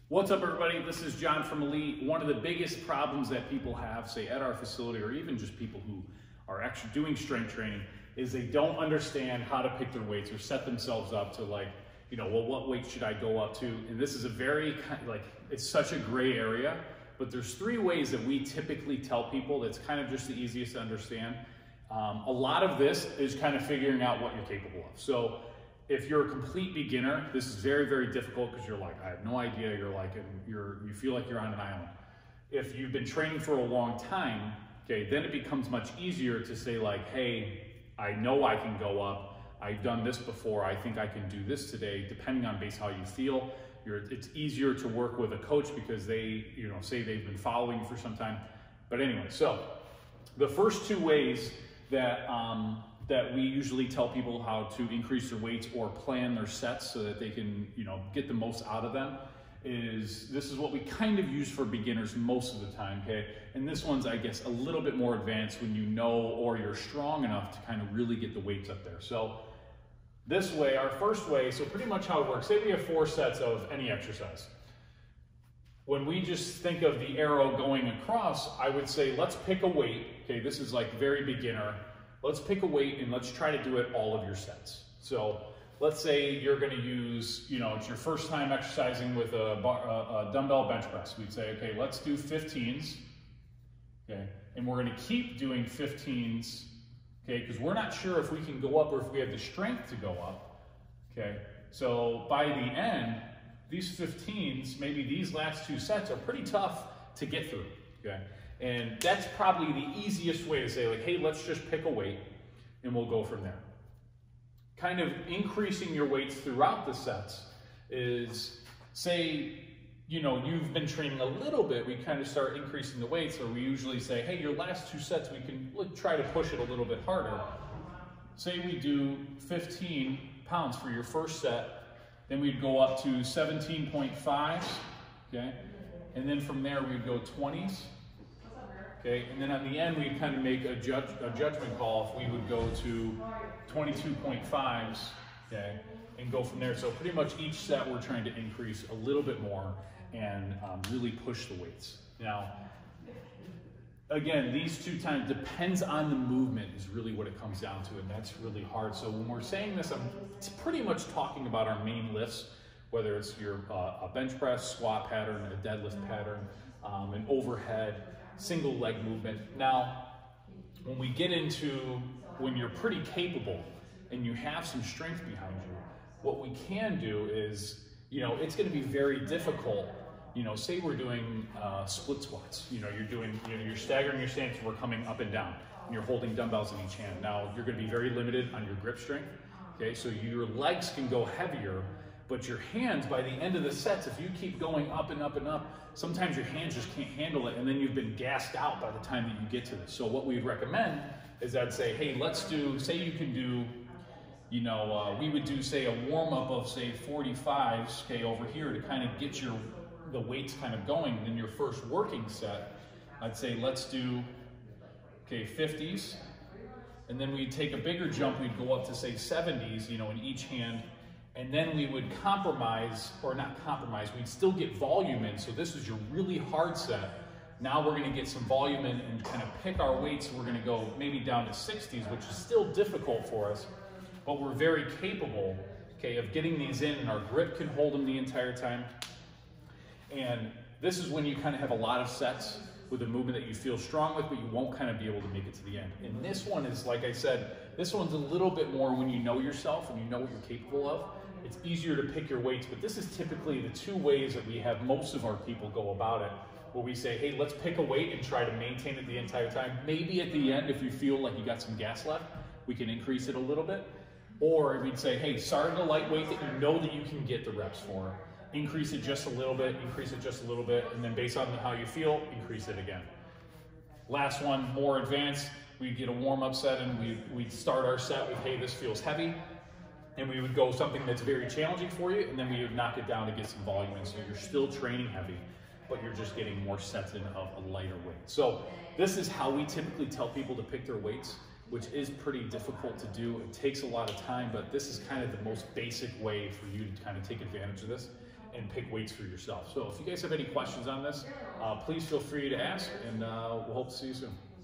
What's up, everybody? This is John from Elite. One of the biggest problems that people have, say at our facility, or even just people who are actually doing strength training, is they don't understand how to pick their weights or set themselves up to well, what weight should I go up to? And this is a very, it's such a gray area, but there's three ways that we typically tell people that's kind of just the easiest to understand. A lot of this is kind of figuring out what you're capable of. So if you're a complete beginner, this is very, very difficult because you're like, I have no idea. You feel like you're on an island. If you've been training for a long time, okay, then it becomes much easier to say like, hey, I know I can go up. I've done this before. I think I can do this today, depending on how you feel. It's easier to work with a coach because they, say they've been following you for some time. But anyway, so the first two ways that we usually tell people how to increase their weights or plan their sets so that they can, get the most out of them this is what we kind of use for beginners most of the time, okay? And this one's, I guess, a little bit more advanced when you know or you're strong enough to kind of really get the weights up there. So this way, our first way, so pretty much how it works, say we have 4 sets of any exercise. When we just think of the arrow going across, I would say, let's pick a weight, okay? This is like very beginner. Let's pick a weight and let's try to do it all of your sets. So let's say you're going to use, it's your first time exercising with a dumbbell bench press. We'd say, okay, let's do 15s, okay? And we're going to keep doing 15s, okay? Because we're not sure if we can go up or if we have the strength to go up, okay? So by the end, these 15s, maybe these last 2 sets are pretty tough to get through, okay? And that's probably the easiest way to say like, hey, let's just pick a weight and we'll go from there. Kind of increasing your weights throughout the sets is, say, you've been training a little bit, we kind of start increasing the weights, or we usually say, hey, your last 2 sets, we can try to push it a little bit harder. Say we do 15 pounds for your first set, then we'd go up to 17.5s, okay? And then from there, we'd go 20s. Okay, and then on the end, we kind of make a judgment call if we would go to 22.5s, okay, and go from there. So pretty much each set we're trying to increase a little bit more and really push the weights. Now, again, these 2 times depends on the movement is really what it comes down to, and that's really hard. So when we're saying this, I'm pretty much talking about our main lifts, whether it's your a bench press, squat pattern, a deadlift pattern, an overhead, single leg movement. Now, when we get into when you're pretty capable and you have some strength behind you, what we can do is, it's going to be very difficult. Say we're doing split squats. You're staggering your stance. We're coming up and down, and you're holding dumbbells in each hand. Now, you're going to be very limited on your grip strength. Okay, so your legs can go heavier, but your hands, by the end of the sets, if you keep going up and up and up, sometimes your hands just can't handle it, and then you've been gassed out by the time that you get to this. So what we'd recommend is I'd say, hey, let's do, say you can do, we would do, say, a warm-up of, say, 45s, okay, over here to kind of get the weights kind of going. And then your first working set, I'd say, let's do, okay, 50s, and then we'd take a bigger jump, we'd go up to, say, 70s, in each hand. And then we would compromise, or not compromise, we'd still get volume in. So this is your really hard set. Now we're gonna get some volume in and kind of pick our weights. We're gonna go maybe down to 60s, which is still difficult for us, but we're very capable, okay, of getting these in, and our grip can hold them the entire time. And this is when you kind of have a lot of sets with a movement that you feel strong with, but you won't kind of be able to make it to the end. And this one is, like I said, this one's a little bit more when you know yourself and you know what you're capable of. It's easier to pick your weights, but this is typically the 2 ways that we have most of our people go about it, where we say, hey, let's pick a weight and try to maintain it the entire time. Maybe at the end, if you feel like you got some gas left, we can increase it a little bit. Or we'd say, hey, start at a light weight that you know that you can get the reps for. Increase it just a little bit, increase it just a little bit, and then based on how you feel, increase it again. Last one, more advanced, we'd get a warm-up set and we'd start our set with, hey, this feels heavy. And we would go something that's very challenging for you, and then we would knock it down to get some volume in. So you're still training heavy, but you're just getting more sets in of a lighter weight. So this is how we typically tell people to pick their weights, which is pretty difficult to do. It takes a lot of time, but this is kind of the most basic way for you to kind of take advantage of this. and pick weights for yourself. So if you guys have any questions on this, please feel free to ask, and we'll hope to see you soon.